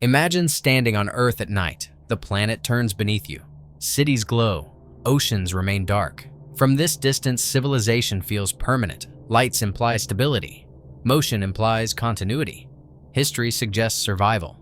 Imagine standing on Earth at night. The planet turns beneath you. Cities glow. Oceans remain dark. From this distance, civilization feels permanent. Lights imply stability. Motion implies continuity. History suggests survival.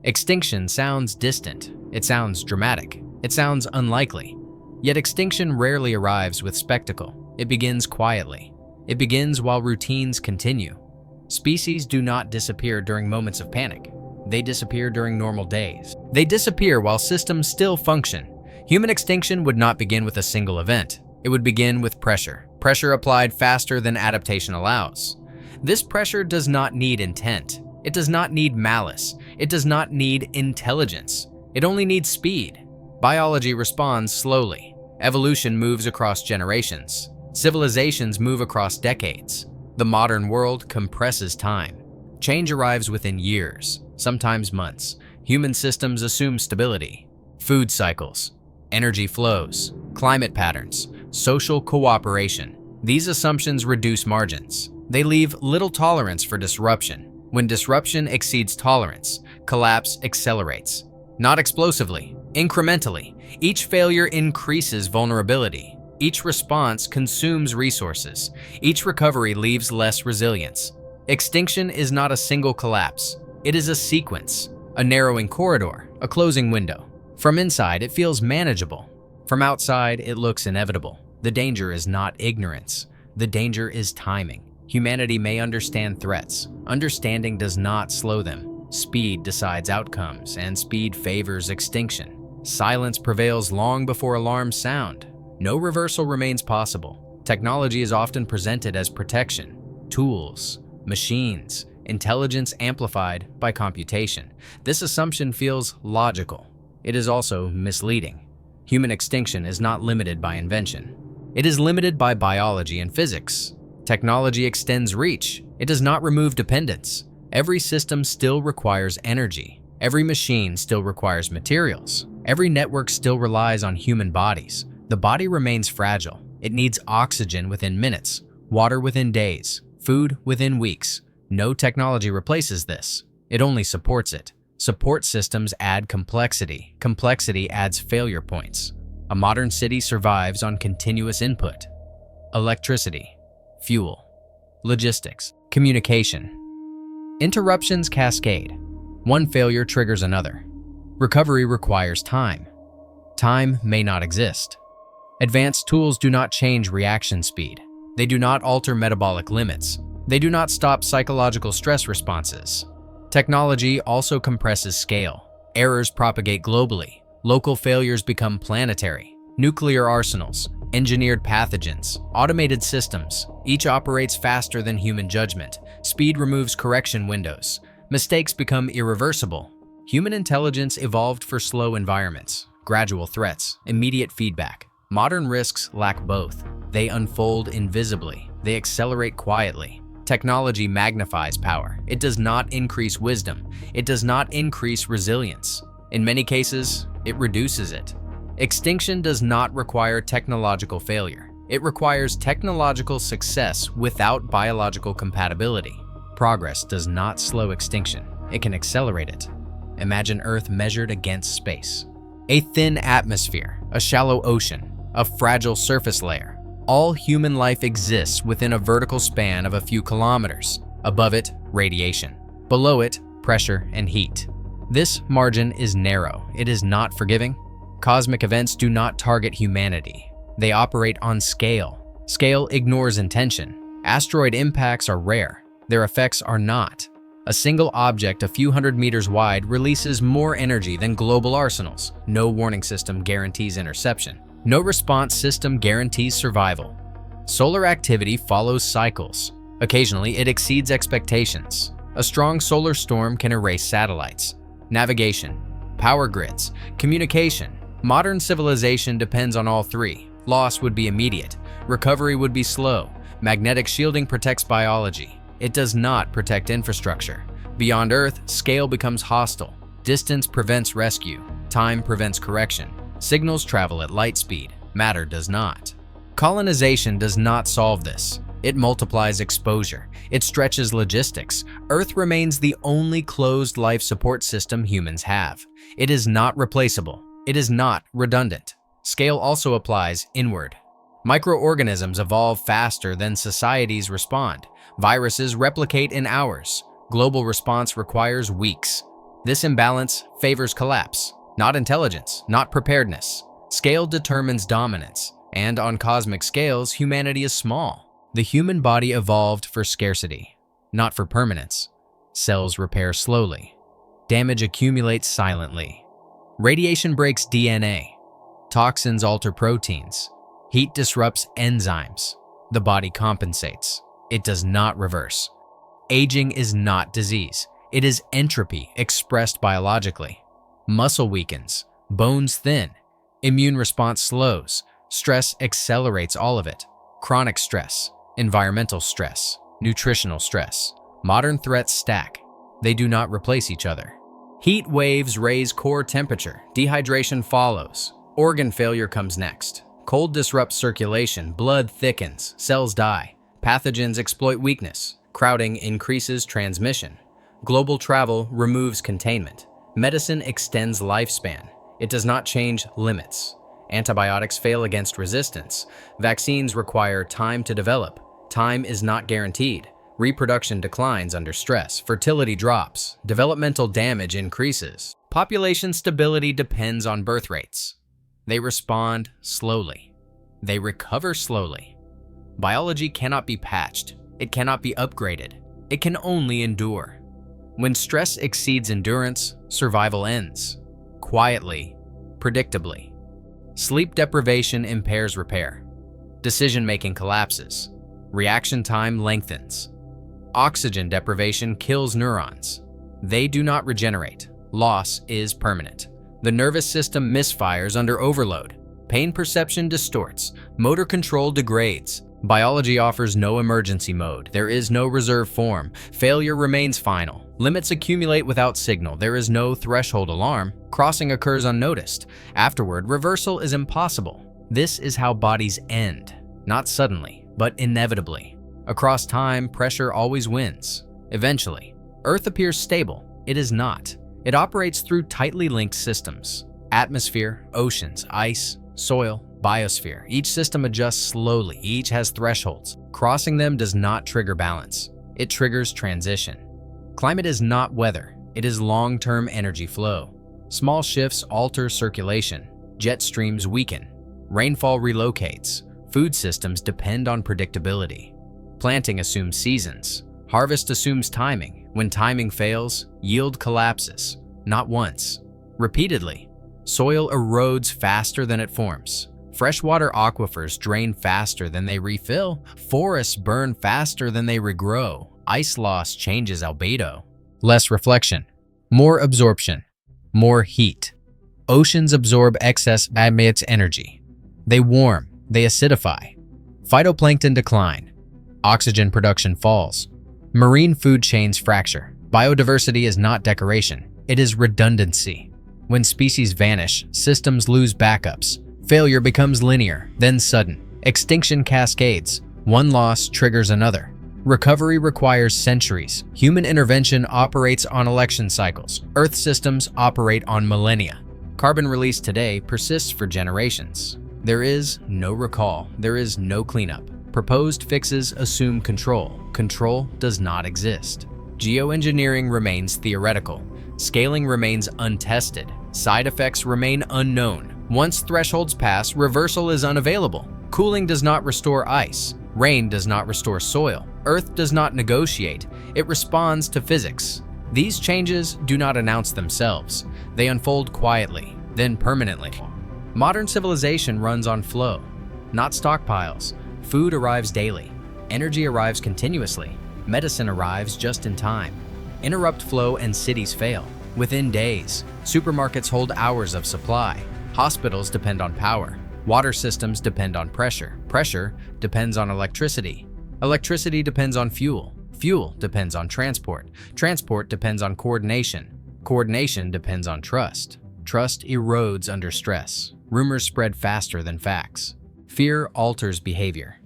Extinction sounds distant. It sounds dramatic. It sounds unlikely. Yet extinction rarely arrives with spectacle. It begins quietly. It begins while routines continue. Species do not disappear during moments of panic. They disappear during normal days. They disappear while systems still function. Human extinction would not begin with a single event. It would begin with pressure. Pressure applied faster than adaptation allows. This pressure does not need intent. It does not need malice. It does not need intelligence. It only needs speed. Biology responds slowly. Evolution moves across generations. Civilizations move across decades. The modern world compresses time. Change arrives within years, sometimes months. Human systems assume stability. Food cycles, energy flows, climate patterns, social cooperation. These assumptions reduce margins. They leave little tolerance for disruption. When disruption exceeds tolerance, collapse accelerates. Not explosively, incrementally. Each failure increases vulnerability. Each response consumes resources. Each recovery leaves less resilience. Extinction is not a single collapse. It is a sequence, a narrowing corridor, a closing window. From inside, it feels manageable. From outside, it looks inevitable. The danger is not ignorance. The danger is timing. Humanity may understand threats. Understanding does not slow them. Speed decides outcomes, and speed favors extinction. Silence prevails long before alarms sound. No reversal remains possible. Technology is often presented as protection. Tools, machines, intelligence amplified by computation. This assumption feels logical. It is also misleading. Human extinction is not limited by invention. It is limited by biology and physics. Technology extends reach. It does not remove dependence. Every system still requires energy. Every machine still requires materials. Every network still relies on human bodies. The body remains fragile. It needs oxygen within minutes, water within days, food within weeks. No technology replaces this. It only supports it. Support systems add complexity. Complexity adds failure points. A modern city survives on continuous input. Electricity, fuel, logistics, communication. Interruptions cascade. One failure triggers another. Recovery requires time. Time may not exist. Advanced tools do not change reaction speed. They do not alter metabolic limits. They do not stop psychological stress responses. Technology also compresses scale. Errors propagate globally. Local failures become planetary. Nuclear arsenals, engineered pathogens, automated systems. Each operates faster than human judgment. Speed removes correction windows. Mistakes become irreversible. Human intelligence evolved for slow environments, gradual threats, immediate feedback. Modern risks lack both. They unfold invisibly. They accelerate quietly. Technology magnifies power. It does not increase wisdom. It does not increase resilience. In many cases, it reduces it. Extinction does not require technological failure. It requires technological success without biological compatibility. Progress does not slow extinction. It can accelerate it. Imagine Earth measured against space. A thin atmosphere, a shallow ocean, a fragile surface layer. All human life exists within a vertical span of a few kilometers. Above it, radiation. Below it, pressure and heat. This margin is narrow. It is not forgiving. Cosmic events do not target humanity. They operate on scale. Scale ignores intention. Asteroid impacts are rare. Their effects are not. A single object a few hundred meters wide releases more energy than global arsenals. No warning system guarantees interception. No response system guarantees survival. Solar activity follows cycles. Occasionally, it exceeds expectations. A strong solar storm can erase satellites. Navigation, power grids, communication. Modern civilization depends on all three. Loss would be immediate. Recovery would be slow. Magnetic shielding protects biology. It does not protect infrastructure. Beyond Earth, scale becomes hostile. Distance prevents rescue. Time prevents correction. Signals travel at light speed. Matter does not. Colonization does not solve this. It multiplies exposure. It stretches logistics. Earth remains the only closed life support system humans have. It is not replaceable. It is not redundant. Scale also applies inward. Microorganisms evolve faster than societies respond. Viruses replicate in hours. Global response requires weeks. This imbalance favors collapse, not intelligence, not preparedness. Scale determines dominance, and on cosmic scales, humanity is small. The human body evolved for scarcity, not for permanence. Cells repair slowly. Damage accumulates silently. Radiation breaks DNA. Toxins alter proteins. Heat disrupts enzymes. The body compensates. It does not reverse. Aging is not disease. It is entropy expressed biologically. Muscle weakens. Bones thin. Immune response slows. Stress accelerates all of it. Chronic stress. Environmental stress. Nutritional stress. Modern threats stack. They do not replace each other. Heat waves raise core temperature. Dehydration follows. Organ failure comes next. Cold disrupts circulation. Blood thickens. Cells die. Pathogens exploit weakness. Crowding increases transmission. Global travel removes containment. Medicine extends lifespan. It does not change limits. Antibiotics fail against resistance. Vaccines require time to develop. Time is not guaranteed. Reproduction declines under stress. Fertility drops. Developmental damage increases. Population stability depends on birth rates. They respond slowly. They recover slowly. Biology cannot be patched. It cannot be upgraded. It can only endure. When stress exceeds endurance, survival ends. Quietly, predictably. Sleep deprivation impairs repair. Decision-making collapses. Reaction time lengthens. Oxygen deprivation kills neurons. They do not regenerate. Loss is permanent. The nervous system misfires under overload. Pain perception distorts. Motor control degrades. Biology offers no emergency mode. There is no reserve form. Failure remains final. Limits accumulate without signal. There is no threshold alarm. Crossing occurs unnoticed. Afterward, reversal is impossible. This is how bodies end. Not suddenly, but inevitably. Across time, pressure always wins. Eventually, Earth appears stable. It is not. It operates through tightly linked systems. Atmosphere, oceans, ice, soil, biosphere. Each system adjusts slowly. Each has thresholds. Crossing them does not trigger balance. It triggers transition. Climate is not weather. It is long-term energy flow. Small shifts alter circulation. Jet streams weaken. Rainfall relocates. Food systems depend on predictability. Planting assumes seasons. Harvest assumes timing. When timing fails, yield collapses. Not once. Repeatedly. Soil erodes faster than it forms. Freshwater aquifers drain faster than they refill. Forests burn faster than they regrow. Ice loss changes albedo. Less reflection. More absorption. More heat. Oceans absorb excess emits energy. They warm. They acidify. Phytoplankton decline. Oxygen production falls. Marine food chains fracture. Biodiversity is not decoration. It is redundancy. When species vanish, systems lose backups. Failure becomes linear, then sudden. Extinction cascades. One loss triggers another. Recovery requires centuries. Human intervention operates on election cycles. Earth systems operate on millennia. Carbon released today persists for generations. There is no recall. There is no cleanup. Proposed fixes assume control. Control does not exist. Geoengineering remains theoretical. Scaling remains untested. Side effects remain unknown. Once thresholds pass, reversal is unavailable. Cooling does not restore ice. Rain does not restore soil. Earth does not negotiate. It responds to physics. These changes do not announce themselves. They unfold quietly, then permanently. Modern civilization runs on flow, not stockpiles. Food arrives daily. Energy arrives continuously. Medicine arrives just in time. Interrupt flow and cities fail. Within days, supermarkets hold hours of supply. Hospitals depend on power. Water systems depend on pressure. Pressure depends on electricity. Electricity depends on fuel. Fuel depends on transport. Transport depends on coordination. Coordination depends on trust. Trust erodes under stress. Rumors spread faster than facts. Fear alters behavior.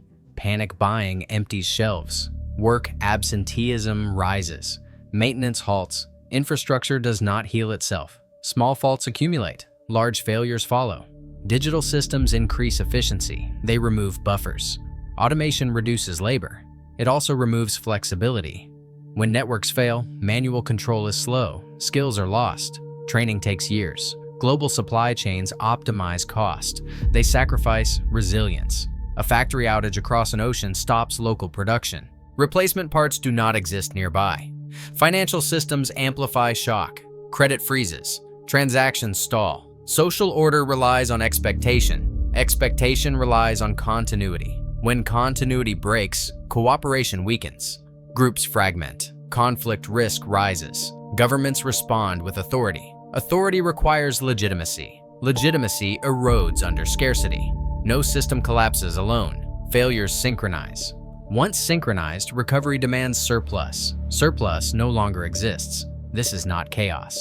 Panic buying empties shelves. Work absenteeism rises. Maintenance halts. Infrastructure does not heal itself. Small faults accumulate. Large failures follow. Digital systems increase efficiency. They remove buffers. Automation reduces labor. It also removes flexibility. When networks fail, manual control is slow. Skills are lost. Training takes years. Global supply chains optimize cost. They sacrifice resilience. A factory outage across an ocean stops local production. Replacement parts do not exist nearby. Financial systems amplify shock. Credit freezes. Transactions stall. Social order relies on expectation. Expectation relies on continuity. When continuity breaks, cooperation weakens. Groups fragment. Conflict risk rises. Governments respond with authority. Authority requires legitimacy. Legitimacy erodes under scarcity. No system collapses alone. Failures synchronize. Once synchronized, recovery demands surplus. Surplus no longer exists. This is not chaos.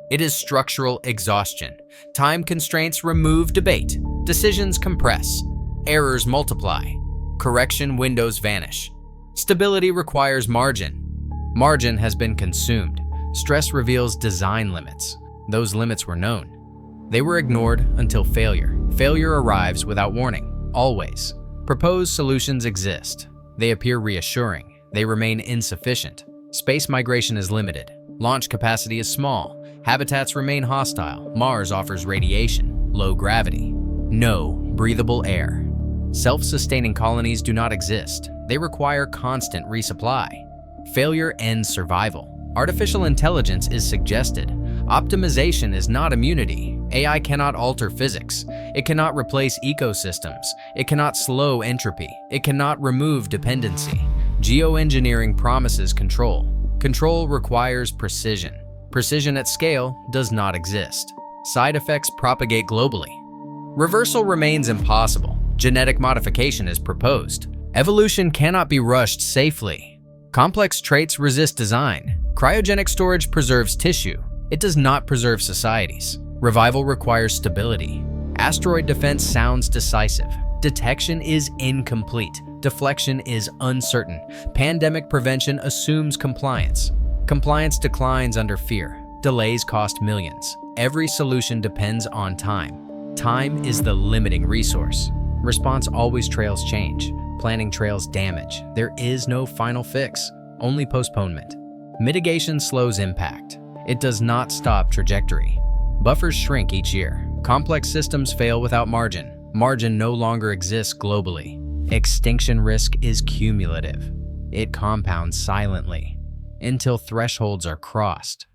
It is structural exhaustion. Time constraints remove debate. Decisions compress. Errors multiply. Correction windows vanish. Stability requires margin. Margin has been consumed. Stress reveals design limits. Those limits were known. They were ignored until failure. Failure arrives without warning, always. Proposed solutions exist. They appear reassuring. They remain insufficient. Space migration is limited. Launch capacity is small. Habitats remain hostile. Mars offers radiation, low gravity, no breathable air. Self-sustaining colonies do not exist. They require constant resupply. Failure ends survival. Artificial intelligence is suggested. Optimization is not immunity. AI cannot alter physics. It cannot replace ecosystems. It cannot slow entropy. It cannot remove dependency. Geoengineering promises control. Control requires precision. Precision at scale does not exist. Side effects propagate globally. Reversal remains impossible. Genetic modification is proposed. Evolution cannot be rushed safely. Complex traits resist design. Cryogenic storage preserves tissue. It does not preserve societies. Revival requires stability. Asteroid defense sounds decisive. Detection is incomplete. Deflection is uncertain. Pandemic prevention assumes compliance. Compliance declines under fear. Delays cost millions. Every solution depends on time. Time is the limiting resource. Response always trails change. Planning trails damage. There is no final fix, only postponement. Mitigation slows impact. It does not stop trajectory. Buffers shrink each year. Complex systems fail without margin. Margin no longer exists globally. Extinction risk is cumulative. It compounds silently until thresholds are crossed.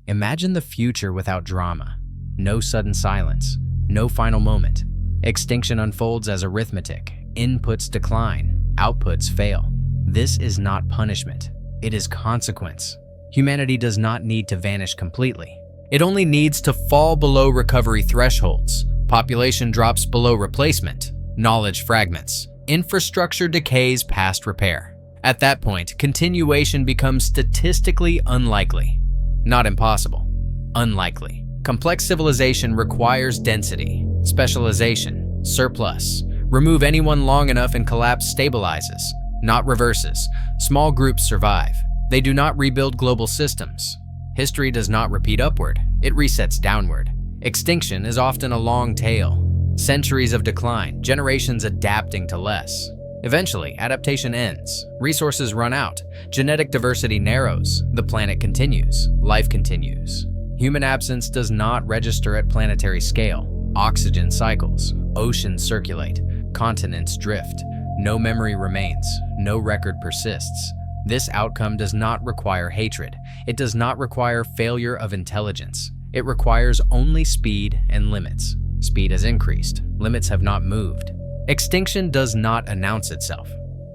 Imagine the future without drama. No sudden silence. No final moment. Extinction unfolds as arithmetic. Inputs decline. Outputs fail. This is not punishment. It is consequence. Humanity does not need to vanish completely. It only needs to fall below recovery thresholds. Population drops below replacement. Knowledge fragments. Infrastructure decays past repair. At that point, continuation becomes statistically unlikely. Not impossible. Unlikely. Complex civilization requires density, specialization, surplus. Remove anyone long enough and collapse stabilizes, not reverses. Small groups survive. They do not rebuild global systems. History does not repeat upward, it resets downward. Extinction is often a long tail. Centuries of decline, generations adapting to less. Eventually, adaptation ends, resources run out, genetic diversity narrows, the planet continues, life continues. Human absence does not register at planetary scale. Oxygen cycles, oceans circulate, continents drift. No memory remains, no record persists. This outcome does not require hatred. It does not require failure of intelligence. It requires only speed and limits. Speed has increased. Limits have not moved. Extinction does not announce itself.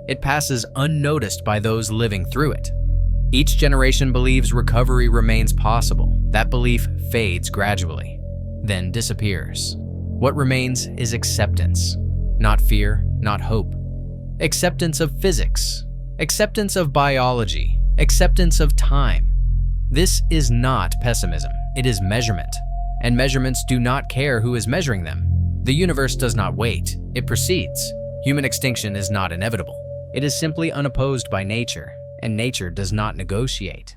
It passes unnoticed by those living through it. Each generation believes recovery remains possible. That belief fades gradually, then disappears. What remains is acceptance. Not fear, not hope. Acceptance of physics. Acceptance of biology, acceptance of time. This is not pessimism, it is measurement. And measurements do not care who is measuring them. The universe does not wait, it proceeds. Human extinction is not inevitable. It is simply unopposed by nature, and nature does not negotiate.